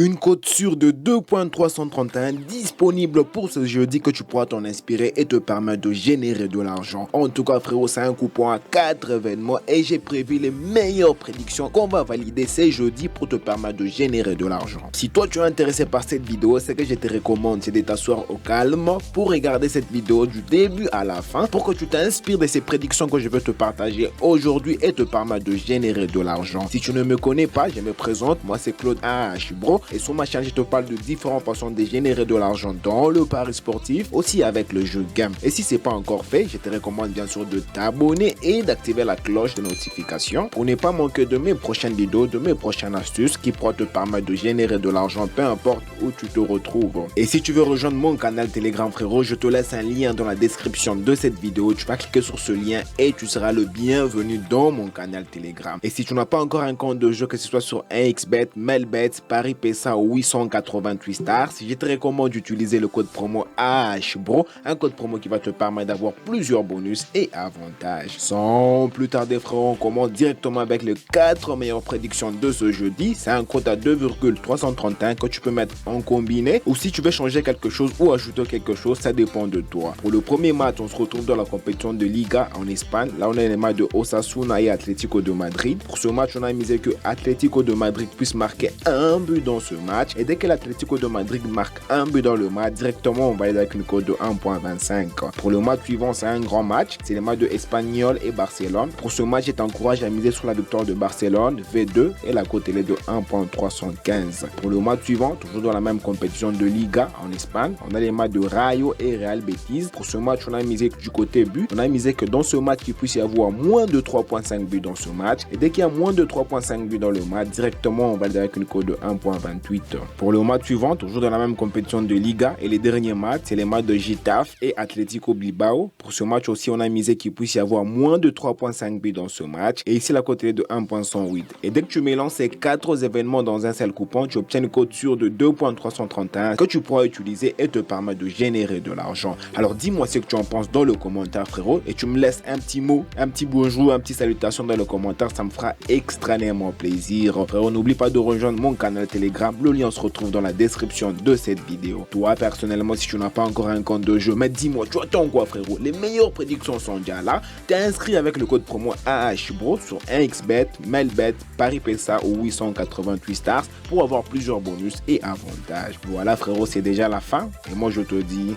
Une cote sûre de 2.331 disponible pour ce jeudi que tu pourras t'en inspirer et te permettre de générer de l'argent. En tout cas frérot, c'est un coupon à 4 événements et j'ai prévu les meilleures prédictions qu'on va valider ces jeudis pour te permettre de générer de l'argent. Si toi tu es intéressé par cette vidéo, ce que je te recommande c'est de t'asseoir au calme pour regarder cette vidéo du début à la fin pour que tu t'inspires de ces prédictions que je veux te partager aujourd'hui et te permettre de générer de l'argent. Si tu ne me connais pas, je me présente, moi c'est Claude AH Bro. Et sur ma chaîne, je te parle de différentes façons de générer de l'argent dans le pari sportif, aussi avec le jeu game. Et si ce n'est pas encore fait, je te recommande bien sûr de t'abonner et d'activer la cloche de notification pour ne pas manquer de mes prochaines vidéos, de mes prochaines astuces qui pourront te permettre de générer de l'argent peu importe où tu te retrouves. Et si tu veux rejoindre mon canal Telegram frérot, je te laisse un lien dans la description de cette vidéo. Tu vas cliquer sur ce lien et tu seras le bienvenu dans mon canal Telegram. Et si tu n'as pas encore un compte de jeu, que ce soit sur 1xBet, Melbet, Paris PSA ou 888 stars, je te recommande d'utiliser le code promo AHBRO, un code promo qui va te permettre d'avoir plusieurs bonus et avantages. Sans plus tarder frérot, on commence directement avec les 4 meilleures prédictions de ce jeudi. C'est un code à 2,331 que tu peux mettre en combiné ou si tu veux changer quelque chose ou ajouter quelque chose, ça dépend de toi. Pour le premier match, on se retrouve dans la compétition de Liga en Espagne. Là, on a les matchs de Osasuna et Atlético de Madrid. Pour ce match, on a misé que Atlético de Madrid puisse marquer un but dans ce match. Et dès que l'Atlético de Madrid marque un but dans le match, directement on va aller avec une cote de 1.25. Pour le match suivant, c'est un grand match. C'est le match de Espanyol et Barcelone. Pour ce match, je t'encourage à miser sur la victoire de Barcelone, V2, et la cote elle est de 1.315. Pour le match suivant, toujours dans la même compétition de Liga en Espagne, on a les matchs de Rayo et Real Betis. Pour ce match, on a misé du côté but. On a misé que dans ce match, il puisse y avoir moins de 3.5 buts dans ce match. Et dès qu'il y a moins de 3.5 buts dans le match, directement on va aller avec une cote de 1.28. Pour le match suivant, toujours dans la même compétition de Liga, et les derniers matchs, c'est les matchs de Getafe et Atlético Bilbao. Pour ce match aussi, on a misé qu'il puisse y avoir moins de 3.5 buts dans ce match. Et ici, la cote est de 1.108. Et dès que tu mélanges ces 4 événements dans un seul coupon, tu obtiens une cote sûre de 2.331 que tu pourras utiliser et te permettre de générer de l'argent. Alors dis-moi ce que tu en penses dans le commentaire frérot, et tu me laisses un petit mot, un petit bonjour, un petit salutation dans le commentaire, ça me fera extrêmement plaisir. Frérot, n'oublie pas de rejoindre mon canal Telegram, le lien se retrouve dans la description de cette vidéo. Toi personnellement, si tu n'as pas encore un compte de jeu, mais dis-moi, tu attends quoi frérot? Les meilleures prédictions sont déjà là. T'es inscrit avec le code promo AHBRO sur 1xBet, Melbet, Paris PSA ou 888 stars pour avoir plusieurs bonus et avantages. Voilà frérot, c'est déjà la fin et moi je te dis,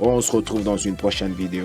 on se retrouve dans une prochaine vidéo.